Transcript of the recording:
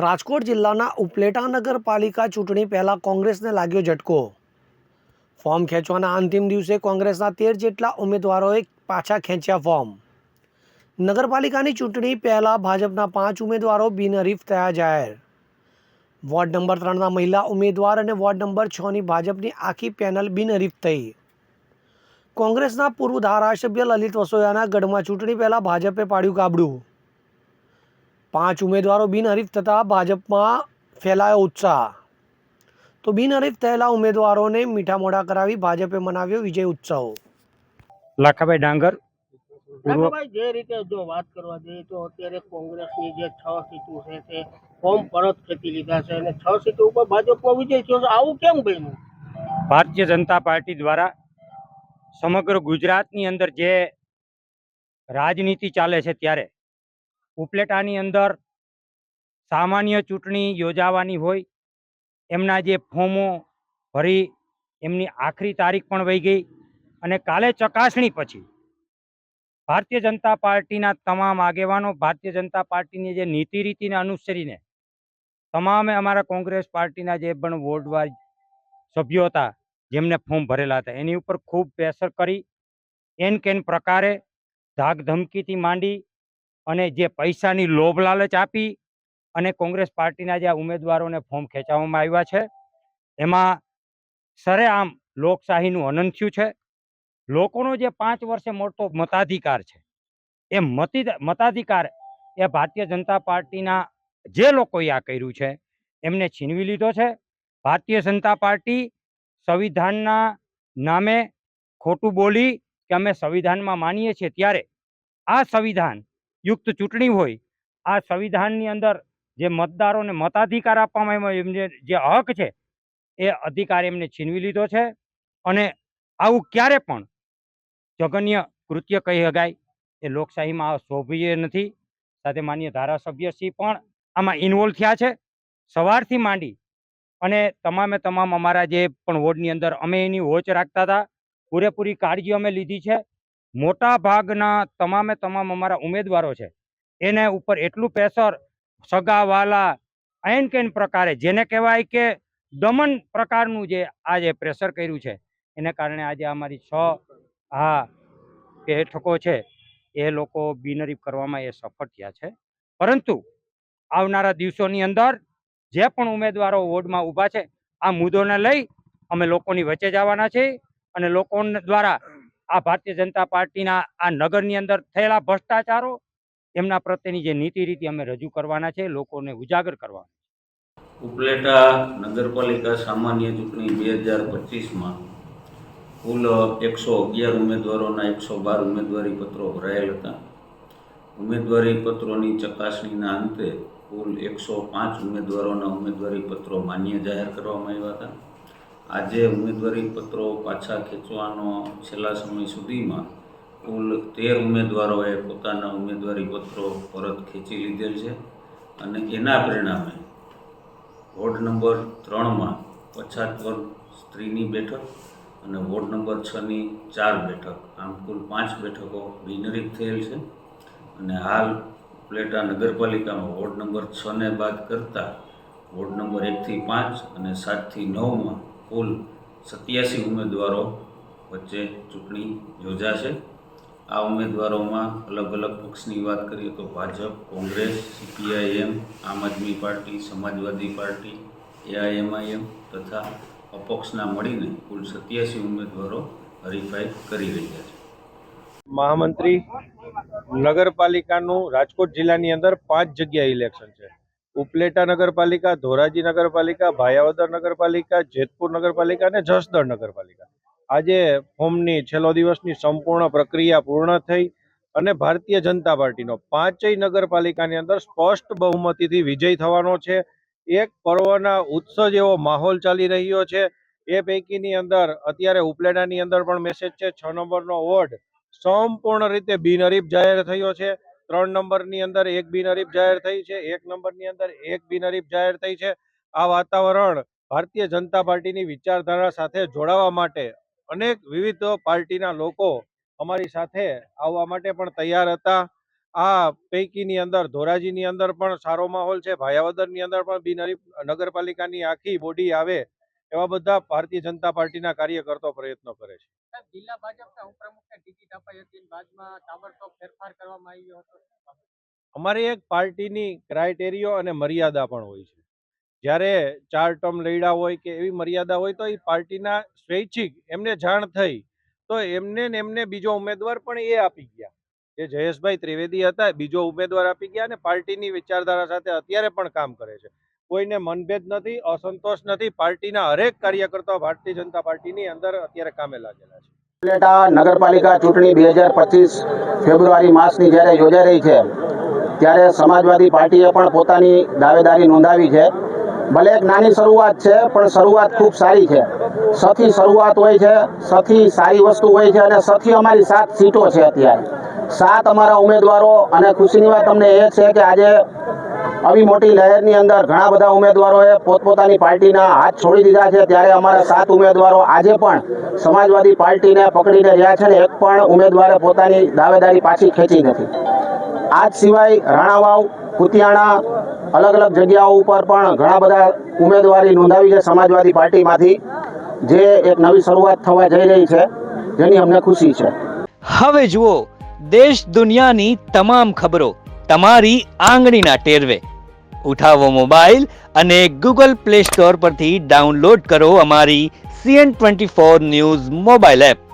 રાજકોટ જિલ્લાના ઉપલેટા નગરપાલિકા ચૂંટણી પહેલા કોંગ્રેસને લાગ્યો ઝટકો। ફોર્મ ખેંચવાના અંતિમ દિવસે કોંગ્રેસના 13 જેટલા ઉમેદવારોએ પાછા ખેંચ્યા ફોર્મ। નગરપાલિકાની ચૂંટણી પહેલા ભાજપના 5 ઉમેદવારો બિનહરીફ થયા જાહેર। વોર્ડ નંબર 3ના મહિલા ઉમેદવાર અને વોર્ડ નંબર 6ની ભાજપની આખી પેનલ બિનહરીફ થઈ। કોંગ્રેસના પૂર્વ ધારાસભ્ય લલિત વસોયાના ગઢમાં ચૂંટણી પહેલા ભાજપે પાડ્યું ગાબડું। 5 ઉમેદવારો બિનહરીફ થતાં ભાજપમાં ફેલાયો ઉત્સાહ। તો બિનહરીફ થયેલા ઉમેદવારોને મીઠા મોઢા કરાવી ભાજપે મનાવ્યો વિજય ઉત્સવ। લાખાભાઈ ડાંગર પૂર્વ ભાઈ જે રીતે જો વાત કરવા જઈએ તો અત્યારે કોંગ્રેસની જે 6 સીટો છે તે ફોર્મ પરત ખેંચી લીધા છે અને 6 સીટો ઉપર ભાજપનો વિજય થયો છે, આવું કેમ બન્યું? ભારતીય જનતા પાર્ટી દ્વારા સમગ્ર ગુજરાતની અંદર જે રાજનીતિ ચાલે છે ત્યારે ઉપલેટાની અંદર સામાન્ય ચૂંટણી યોજાવાની હોય, એમના જે ફોર્મો ભરી એમની આખરી તારીખ પણ વહી ગઈ અને કાલે ચકાસણી પછી ભારતીય જનતા પાર્ટીના તમામ આગેવાનો, ભારતીય જનતા પાર્ટીની જે નીતિ રીતિને અનુસરીને તમામે અમારા કોંગ્રેસ પાર્ટીના જે પણ વોર્ડવાઇઝ સભ્યો હતા જેમને ફોર્મ ભરેલા હતા એની ઉપર ખૂબ પ્રેશર કરી એન કેન પ્રકારે ધાક ધમકીથી માંડી અને જે પૈસાની લોભ લાલચ આપી અને કોંગ્રેસ પાર્ટીના જે ઉમેદવારોને ફોર્મ ખેંચવામાં આવ્યા છે એમાં સરેઆમ લોકશાહીનું હનન થયું છે। લોકોનો જે 5 વર્ષે મોટો મતાધિકાર છે એ મતાધિકાર એ ભારતીય જનતા પાર્ટીના જે લોકોએ આ કર્યું છે એમને છીનવી લીધો છે। ભારતીય જનતા પાર્ટી સંવિધાનના નામે ખોટું બોલી કે અમે સંવિધાનમાં માનીએ છીએ, ત્યારે આ સંવિધાન યુક્ત ચૂંટણી હોય, આ સંવિધાનની અંદર જે મતદારોને મતાધિકાર આપવામાં આવ્યો એમને જે હક છે એ અધિકાર એમને છીનવી લીધો છે અને આવું ક્યારે પણ જઘન્ય કૃત્ય કહી શકાય। એ લોકશાહીમાં શોભનીય નથી। સાથે માન્ય ધારાસભ્યશ્રી પણ આમાં ઇન્વોલ્વ થયા છે સવારથી માંડી અને તમામે તમામ અમારા જે પણ વોર્ડની અંદર અમે એની વોચ રાખતા હતા, પૂરેપૂરી કાળજી અમે લીધી છે। મોટા ભાગના તમામે તમામ અમારા ઉમેદવારો છે એને ઉપર એટલું પ્રેશર સગાવાલા એન કેન પ્રકારે જેને કહેવાય કે દમન પ્રકારનું જે આ જે પ્રેશર કર્યું છે એને કારણે આજે અમારી 6 બેઠકો છે એ લોકો બિનહરીફ કરવામાં એ સફળ થયા છે। પરંતુ આવનારા દિવસોની અંદર જે પણ ઉમેદવારો વોર્ડમાં ઊભા છે આ મુદ્દોને લઈ અમે લોકોની વચ્ચે જવાના છે અને લોકો દ્વારા આ ભારતીય જનતા પાર્ટીના આ નગરની અંદર થયેલા ભ્રષ્ટાચારો એમના પ્રત્યેની જે નીતિ રીતિ અમે રજૂ કરવાના છે, લોકોને ઉજાગર કરવાના છે। ઉપલેટા નગરપાલિકા સામાન્ય ચૂંટણી 2025માં કુલ 111 ઉમેદવારોના 112 ઉમેદવારી પત્રો ભરાયેલ હતા। ઉમેદવારી પત્રોની ચકાસણીના અંતે કુલ 105 ઉમેદવારોના ઉમેદવારી પત્રો માન્ય જાહેર કરવામાં આવ્યા હતા। આજે ઉમેદવારી પત્રો પાછા ખેંચવાનો છેલ્લા સમય સુધીમાં કુલ 13 ઉમેદવારોએ પોતાના ઉમેદવારી પત્રો પરત ખેંચી લીધેલ છે અને એના પરિણામે વોર્ડ નંબર 3માં પછાત વર્ગ સ્ત્રીની બેઠક અને વોર્ડ નંબર 6ની 4 બેઠક, આમ કુલ 5 બેઠકો બિનહરીફ થયેલ છે અને હાલ ઉપલેટા નગરપાલિકામાં વોર્ડ નંબર 6ને બાદ કરતાં વોર્ડ નંબર 1થી 5 અને 7થી 9માં કુલ 87 ઉમેદવારો વચ્ચે ચૂંટણી યોજાશે। આ ઉમેદવારોમાં અલગ અલગ પક્ષની વાત કરીએ તો ભાજપ, કોંગ્રેસ, CPIM, આમ આદમી પાર્ટી, સમાજવાદી પાર્ટી, AIMIM તથા અપક્ષના મળીને કુલ 87 ઉમેદવારો હરીફાઈ કરી રહ્યા છે। મહામંત્રી નગરપાલિકાનું રાજકોટ જિલ્લાની અંદર 5 જગ્યાએ ઇલેક્શન છે। ઉપલેટા નગરપાલિકા, ધોરાજી નગરપાલિકા, ભાયાવદર નગરપાલિકા, જેતપુર નગરપાલિકા અને જસદણ નગરપાલિકા। આજે ફોર્મની છેલ્લો દિવસની સંપૂર્ણ પ્રક્રિયા પૂર્ણ થઈ અને ભારતીય જનતા પાર્ટીનો 5 નગરપાલિકાની અંદર સ્પષ્ટ બહુમતીથી વિજય થવાનો છે। એક પર્વના ઉત્સવ જેવો માહોલ ચાલી રહ્યો છે। એ પૈકીની અંદર અત્યારે ઉપલેટાની અંદર પણ મેસેજ છે। 6 નંબરનો વોર્ડ સંપૂર્ણ રીતે બિનહરીફ જાહેર થયો છે। 3 નંબરની અંદર 1 બિનહરીફ જાહેર થઈ છે, 1 નંબરની અંદર 1 બિનહરીફ જાહેર થઈ છે। આ વાતાવરણ ભારતીય જનતા પાર્ટીની વિચારધારા સાથે જોડાવા માટે અનેક વિવિધ પાર્ટીના લોકો અમારી સાથે આવવા માટે પણ તૈયાર હતા। આ પૈકીની અંદર ધોરાજીની અંદર પણ સારો માહોલ છે, ભાયાવદરની અંદર પણ બિનહરીફ નગરપાલિકાની આખી બોડી આવે એવા બધા ભારતીય જનતા પાર્ટીના કાર્યકર્તાઓ પ્રયત્નો કરે છે. જિલ્લા ભાજપના ઉપપ્રમુખને ટિકિટ અપાઈ હતી, બાદમાં તાબડતોબ ફેરફાર કરવામાં આવ્યો હતો. અમારી એક પાર્ટીની ક્રાઇટેરિયો અને મર્યાદા પણ હોય છે. જ્યારે 4 ટર્મ લડ્યા હોય કે એવી મર્યાદા હોય તો એ પાર્ટીના સ્વૈચ્છિક એમને જાણ થઈ તો એમને બીજો ઉમેદવાર પણ એ આપી ગયા. જે જયેશભાઈ ત્રિવેદી હતા બીજો ઉમેદવાર આપી ગયા અને પાર્ટીની વિચારધારા સાથે અત્યારે પણ કામ કરે છે. કોઈને મનભેદ નથી, અસંતોષ નથી. પાર્ટીના હરેક કાર્યકર્તાઓ ભારતીય જનતા પાર્ટીની અંદર અત્યારે કામે લાગેલા છે. ઉપલેટા નગરપાલિકા ચૂંટણી 2025 ફેબ્રુઆરી માસની જ્યારે યોજાઈ રહી છે ત્યારે સમાજવાદી પાર્ટીએ પણ પોતાની દાવેદારી નોંધાવી છે. ભલે એક નાની શરૂઆત છે પણ શરૂઆત ખૂબ સારી છે. સથી શરૂઆત હોય છે, સથી સારી વસ્તુ હોય છે અને સથી અમારી 7 સીટો છે. અત્યારે 7 અમારા ઉમેદવારો અને ખુશીની વાત અમને એ છે કે આજે આવી મોટી લહેરની અંદર ઘણા બધા ઉમેદવારોએ પોતપોતાની પાર્ટીના હાથ છોડી દીધા છે. ત્યારે અમારા 7 ઉમેદવારો આજે પણ સમાજવાદી પાર્ટીને પકડીને રહ્યા છે ને એક પણ ઉમેદવારે પોતાની દાવેદારી પાછી ખેંચી નથી. આ સિવાય રાણાવાવ, કુતિયાણા, અલગ અલગ જગ્યાઓ ઉપર પણ ઘણા બધા ઉમેદવારી નોંધાવી છે સમાજવાદી પાર્ટીમાંથી, જે એક નવી શરૂઆત થવા જઈ રહી છે, જેની અમને ખુશી છે. હવે જુઓ દેશ દુનિયાની તમામ ખબરો તમારી આંગળીના ટેરવે. ઉઠાવો મોબાઈલ અને ગૂગલ પ્લે સ્ટોર પરથી ડાઉનલોડ કરો અમારી CN24 ન્યૂઝ મોબાઈલ એપ.